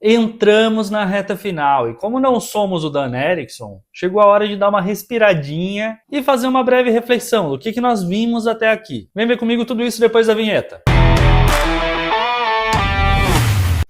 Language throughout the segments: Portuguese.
Entramos na reta final e como não somos o Dan Erickson, chegou a hora de dar uma respiradinha e fazer uma breve reflexão do que nós vimos até aqui. Vem ver comigo tudo isso depois da vinheta.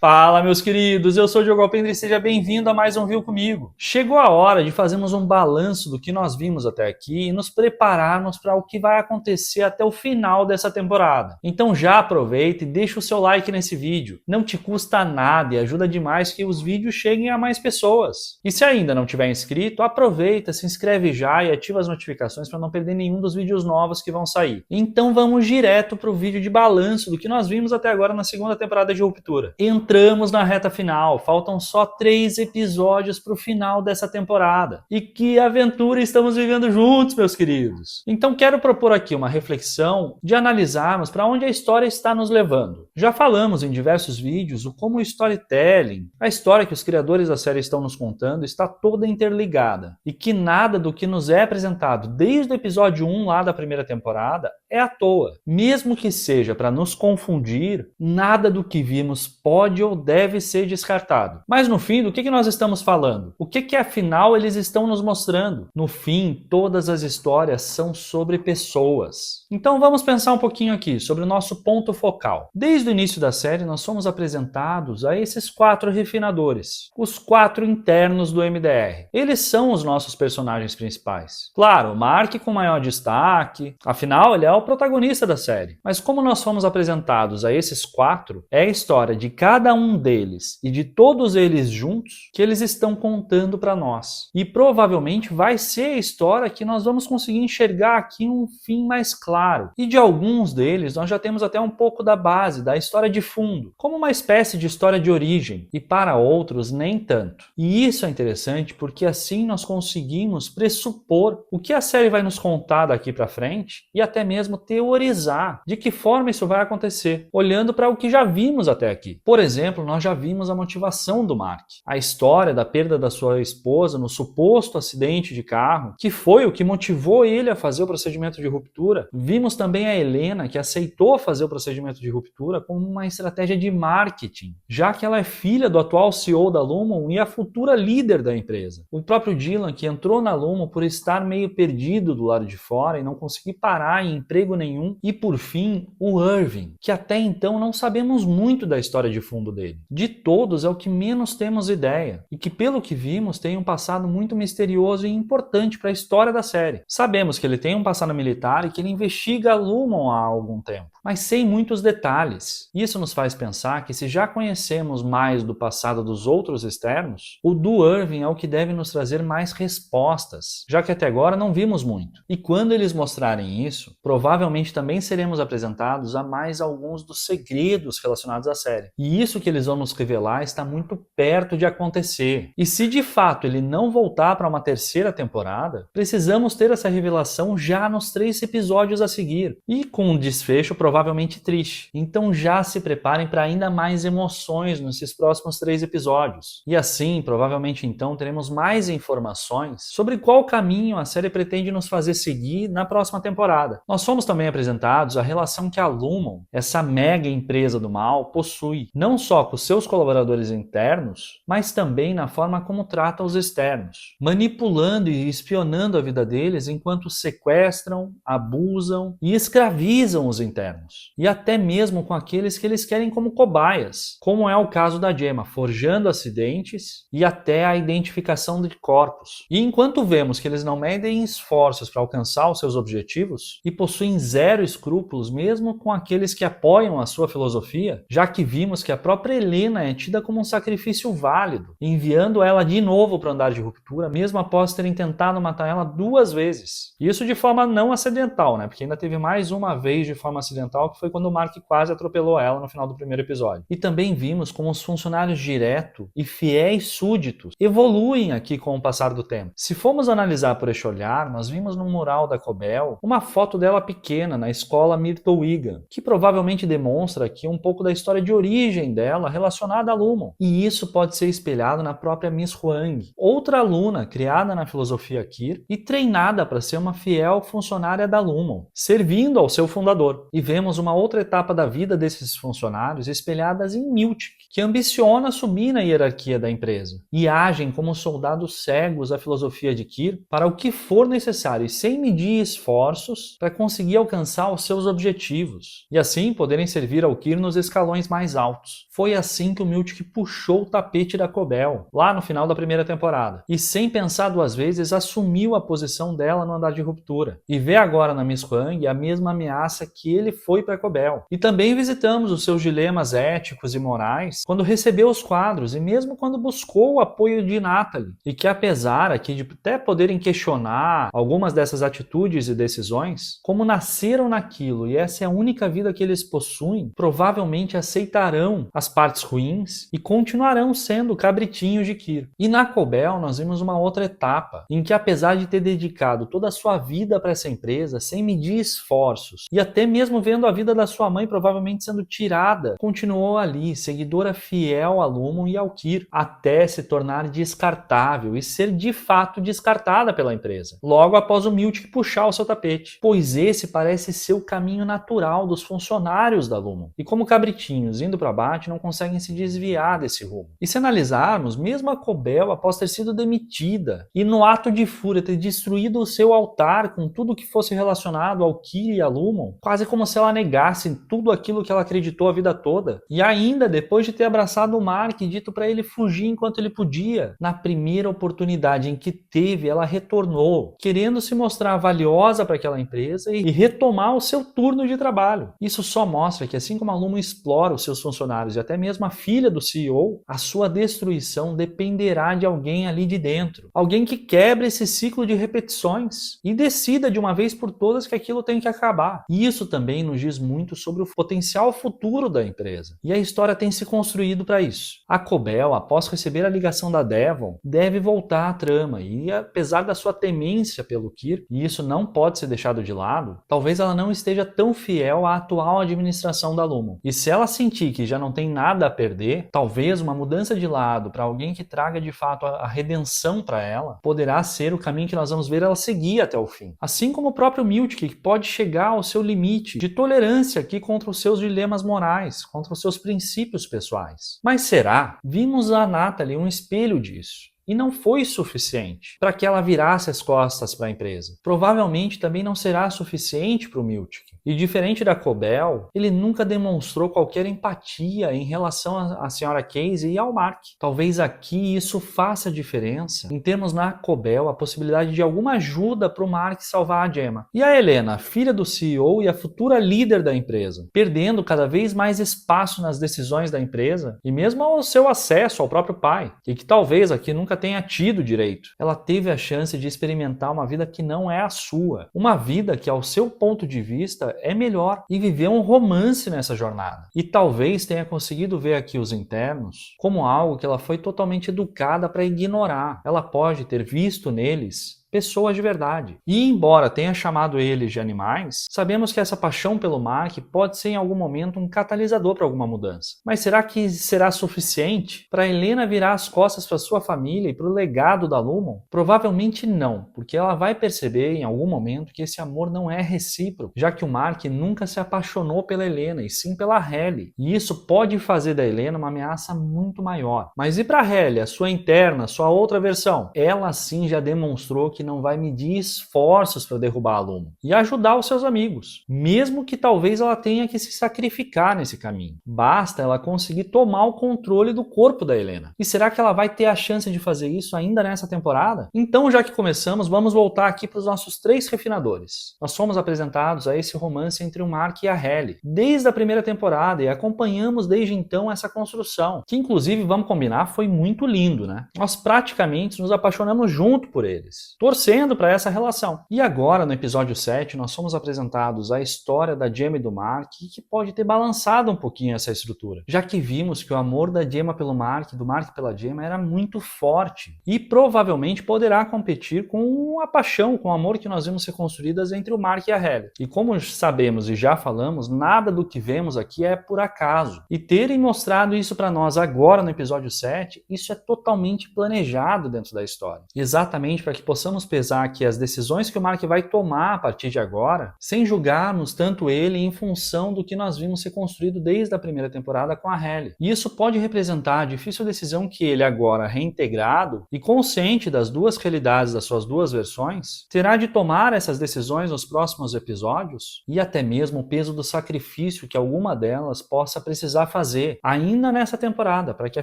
Fala, meus queridos, eu sou o Diogo Alpendre e seja bem-vindo a mais um Viu Comigo. Chegou a hora de fazermos um balanço do que nós vimos até aqui e nos prepararmos para o que vai acontecer até o final dessa temporada. Então já aproveita e deixa o seu like nesse vídeo. Não te custa nada e ajuda demais que os vídeos cheguem a mais pessoas. E se ainda não tiver inscrito, aproveita, se inscreve já e ativa as notificações para não perder nenhum dos vídeos novos que vão sair. Então vamos direto para o vídeo de balanço do que nós vimos até agora na segunda temporada de Ruptura. Entramos na reta final, faltam só 3 episódios para o final dessa temporada. E que aventura estamos vivendo juntos, meus queridos! Então quero propor aqui uma reflexão de analisarmos para onde a história está nos levando. Já falamos em diversos vídeos o como o storytelling, a história que os criadores da série estão nos contando, está toda interligada. E que nada do que nos é apresentado desde o episódio 1 lá da primeira temporada é à toa. Mesmo que seja para nos confundir, nada do que vimos pode ou deve ser descartado. Mas no fim, do que nós estamos falando? O que afinal eles estão nos mostrando? No fim, todas as histórias são sobre pessoas. Então vamos pensar um pouquinho aqui sobre o nosso ponto focal. Desde o início da série, nós somos apresentados a esses 4 refinadores, os 4 internos do MDR. Eles são os nossos personagens principais. Claro, o Mark com maior destaque, afinal ele é o protagonista da série. Mas como nós fomos apresentados a esses 4, é a história de cada um deles e de todos eles juntos que eles estão contando para nós. E provavelmente vai ser a história que nós vamos conseguir enxergar aqui um fim mais claro. E de alguns deles nós já temos até um pouco da base, da história de fundo, como uma espécie de história de origem, e para outros nem tanto. E isso é interessante porque assim nós conseguimos pressupor o que a série vai nos contar daqui para frente e até mesmo teorizar de que forma isso vai acontecer, olhando para o que já vimos até aqui. Por exemplo, nós já vimos a motivação do Mark, a história da perda da sua esposa no suposto acidente de carro, que foi o que motivou ele a fazer o procedimento de ruptura. Vimos também a Helena, que aceitou fazer o procedimento de ruptura como uma estratégia de marketing, já que ela é filha do atual CEO da Lumon e a futura líder da empresa. O próprio Dylan, que entrou na Lumon por estar meio perdido do lado de fora e não conseguir parar em emprego nenhum. E por fim, o Irving, que até então não sabemos muito da história de fundo dele. De todos é o que menos temos ideia, e que pelo que vimos tem um passado muito misterioso e importante para a história da série. Sabemos que ele tem um passado militar e que ele investiga a Lumon há algum tempo, mas sem muitos detalhes. Isso nos faz pensar que se já conhecemos mais do passado dos outros externos, o do Irving é o que deve nos trazer mais respostas, já que até agora não vimos muito. E quando eles mostrarem isso, provavelmente também seremos apresentados a mais alguns dos segredos relacionados à série. E isso que eles vão nos revelar está muito perto de acontecer. E se de fato ele não voltar para uma terceira temporada, precisamos ter essa revelação já nos 3 episódios a seguir. E com um desfecho provavelmente triste. Então já se preparem para ainda mais emoções nesses próximos 3 episódios. E assim, provavelmente então, teremos mais informações sobre qual caminho a série pretende nos fazer seguir na próxima temporada. Nós fomos também apresentados a relação que a Lumon, essa mega empresa do mal, possui, não só com seus colaboradores internos, mas também na forma como trata os externos, manipulando e espionando a vida deles enquanto sequestram, abusam e escravizam os internos, e até mesmo com aqueles que eles querem como cobaias, como é o caso da Gemma, forjando acidentes e até a identificação de corpos. E enquanto vemos que eles não medem esforços para alcançar os seus objetivos e possuem zero escrúpulos mesmo com aqueles que apoiam a sua filosofia, já que vimos que a própria Helena é tida como um sacrifício válido, enviando ela de novo para o andar de ruptura, mesmo após terem tentado matar ela 2 vezes. Isso de forma não acidental, né? Porque ainda teve mais uma vez de forma acidental, que foi quando o Mark quase atropelou ela no final do primeiro episódio. E também vimos como os funcionários direto e fiéis súditos evoluem aqui com o passar do tempo. Se formos analisar por este olhar, nós vimos no mural da Cobell uma foto dela pequena na escola Myrtle Egan, que provavelmente demonstra aqui um pouco da história de origem dela relacionada a Lumon. E isso pode ser espelhado na própria Miss Huang, outra aluna criada na filosofia Qir e treinada para ser uma fiel funcionária da Lumon, servindo ao seu fundador. E vemos uma outra etapa da vida desses funcionários espelhadas em Miltic, que ambiciona subir na hierarquia da empresa e agem como soldados cegos à filosofia de Qir para o que for necessário e sem medir esforços para conseguir alcançar os seus objetivos e assim poderem servir ao Qir nos escalões mais altos. Foi assim que o Miltic puxou o tapete da Cobell, lá no final da primeira temporada, e sem pensar duas vezes assumiu a posição dela no andar de ruptura. E vê agora na Miss Huang a mesma ameaça que ele foi para Cobell. E também visitamos os seus dilemas éticos e morais quando recebeu os quadros e mesmo quando buscou o apoio de Natalie. E que apesar aqui de até poderem questionar algumas dessas atitudes e decisões, como nasceram naquilo e essa é a única vida que eles possuem, provavelmente aceitarão as partes ruins e continuarão sendo cabritinhos de Qir. E na Cobell nós vimos uma outra etapa, em que apesar de ter dedicado toda a sua vida para essa empresa, sem medir esforços, e até mesmo vendo a vida da sua mãe provavelmente sendo tirada, continuou ali, seguidora fiel a Lumon e ao Qir, até se tornar descartável e ser de fato descartada pela empresa, logo após o Miltic puxar o seu tapete, pois esse parece ser o caminho natural dos funcionários da Lumon. E como cabritinhos indo para abate, não conseguem se desviar desse rumo. E se analisarmos, mesmo a Cobell, após ter sido demitida e no ato de fúria ter destruído o seu altar com tudo que fosse relacionado ao Qir e a Lumon, quase como se ela negasse tudo aquilo que ela acreditou a vida toda, e ainda depois de ter abraçado o Mark e dito para ele fugir enquanto ele podia, na primeira oportunidade em que teve, ela retornou, querendo se mostrar valiosa para aquela empresa e retomar o seu turno de trabalho. Isso só mostra que assim como a Lumon explora os seus funcionários e até mesmo a filha do CEO, a sua destruição dependerá de alguém ali de dentro. Alguém que quebre esse ciclo de repetições e decida de uma vez por todas que aquilo tem que acabar. E isso também nos diz muito sobre o potencial futuro da empresa. E a história tem se construído para isso. A Cobell, após receber a ligação da Devon, deve voltar à trama e apesar da sua temência pelo Qir, e isso não pode ser deixado de lado, talvez ela não esteja tão fiel à atual administração da Lumon. E se ela sentir que já não tem nada a perder, talvez uma mudança de lado para alguém que traga de fato a redenção para ela, poderá ser o caminho que nós vamos ver ela seguir até o fim. Assim como o próprio Miltic, que pode chegar ao seu limite de tolerância aqui contra os seus dilemas morais, contra os seus princípios pessoais. Mas será? Vimos a Natalie um espelho disso. E não foi suficiente para que ela virasse as costas para a empresa. Provavelmente também não será suficiente para o Miltic. E diferente da Cobell, ele nunca demonstrou qualquer empatia em relação à senhora Casey e ao Mark. Talvez aqui isso faça diferença em termos na Cobell a possibilidade de alguma ajuda para o Mark salvar a Gemma. E a Helena, filha do CEO e a futura líder da empresa, perdendo cada vez mais espaço nas decisões da empresa e mesmo ao seu acesso ao próprio pai, e que talvez aqui nunca tenha tido direito. Ela teve a chance de experimentar uma vida que não é a sua, uma vida que ao seu ponto de vista é melhor e viver um romance nessa jornada. E talvez tenha conseguido ver aqui os internos como algo que ela foi totalmente educada para ignorar. Ela pode ter visto neles pessoas de verdade. E embora tenha chamado eles de animais, sabemos que essa paixão pelo Mark pode ser em algum momento um catalisador para alguma mudança. Mas será que será suficiente para Helena virar as costas para sua família e para o legado da Lumon? Provavelmente não, porque ela vai perceber em algum momento que esse amor não é recíproco, já que o Mark nunca se apaixonou pela Helena e sim pela Halle. E isso pode fazer da Helena uma ameaça muito maior. Mas e para Halle, a sua interna, sua outra versão? Ela sim já demonstrou que não vai medir esforços para derrubar a Lumon e ajudar os seus amigos, mesmo que talvez ela tenha que se sacrificar nesse caminho. Basta ela conseguir tomar o controle do corpo da Helena. E será que ela vai ter a chance de fazer isso ainda nessa temporada? Então, já que começamos, vamos voltar aqui para os nossos 3 refinadores. Nós fomos apresentados a esse romance entre o Mark e a Halle desde a primeira temporada e acompanhamos desde então essa construção, que inclusive, vamos combinar, foi muito lindo, né? Nós praticamente nos apaixonamos junto por eles. torcendo para essa relação. E agora, no episódio 7, nós somos apresentados a história da Gemma e do Mark, que pode ter balançado um pouquinho essa estrutura, já que vimos que o amor da Gemma pelo Mark, do Mark pela Gemma, era muito forte e provavelmente poderá competir com a paixão, com o amor que nós vimos ser construídas entre o Mark e a Halle. E como sabemos e já falamos, nada do que vemos aqui é por acaso. E terem mostrado isso para nós agora no episódio 7, isso é totalmente planejado dentro da história. Exatamente para que possamos pesar aqui as decisões que o Mark vai tomar a partir de agora, sem julgarmos tanto ele em função do que nós vimos ser construído desde a primeira temporada com a Halle. E isso pode representar a difícil decisão que ele, agora reintegrado e consciente das duas realidades das suas duas versões, terá de tomar essas decisões nos próximos episódios e até mesmo o peso do sacrifício que alguma delas possa precisar fazer ainda nessa temporada para que a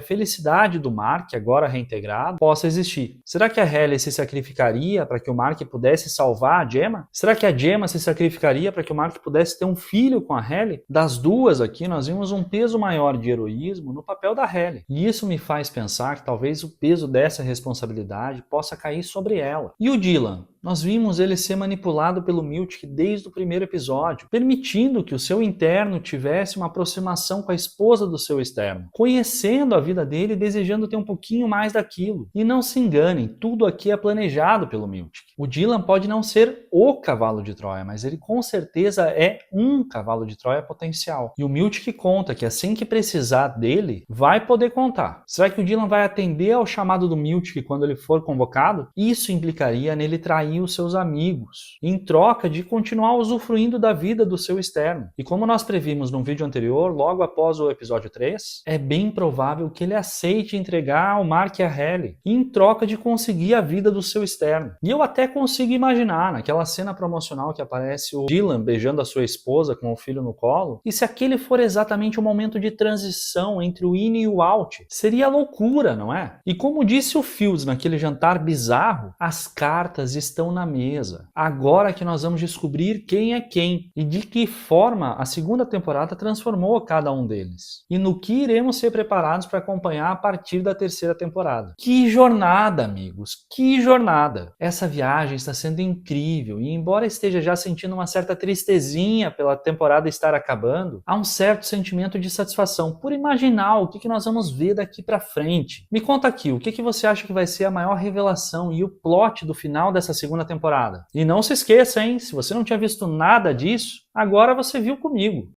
felicidade do Mark, agora reintegrado, possa existir. Será que a Halle se sacrificaria para que o Mark pudesse salvar a Gemma? Será que a Gemma se sacrificaria para que o Mark pudesse ter um filho com a Halle? Das duas aqui, nós vimos um peso maior de heroísmo no papel da Halle. E isso me faz pensar que talvez o peso dessa responsabilidade possa cair sobre ela. E o Dylan? Nós vimos ele ser manipulado pelo Miltic desde o primeiro episódio, permitindo que o seu interno tivesse uma aproximação com a esposa do seu externo, conhecendo a vida dele e desejando ter um pouquinho mais daquilo. E não se enganem, tudo aqui é planejado pelo Miltic. O Dylan pode não ser o cavalo de Troia, mas ele com certeza é um cavalo de Troia potencial. E o Miltic conta que assim que precisar dele, vai poder contar. Será que o Dylan vai atender ao chamado do Miltic quando ele for convocado? Isso implicaria nele trair os seus amigos, em troca de continuar usufruindo da vida do seu externo. E como nós previmos num vídeo anterior, logo após o episódio 3, é bem provável que ele aceite entregar ao Mark e a Halle, em troca de conseguir a vida do seu externo. E eu até consigo imaginar, naquela cena promocional que aparece o Dylan beijando a sua esposa com o filho no colo, e se aquele for exatamente o momento de transição entre o in e o out, seria loucura, não é? E como disse o Fields naquele jantar bizarro, as cartas estão na mesa. Agora que nós vamos descobrir quem é quem e de que forma a segunda temporada transformou cada um deles. E no que iremos ser preparados para acompanhar a partir da terceira temporada. Que jornada, amigos! Que jornada! Essa viagem está sendo incrível e embora esteja já sentindo uma certa tristezinha pela temporada estar acabando, há um certo sentimento de satisfação por imaginar o que nós vamos ver daqui para frente. Me conta aqui, o que você acha que vai ser a maior revelação e o plot do final dessa segunda temporada? E não se esqueça, hein? Se você não tinha visto nada disso, agora você viu comigo.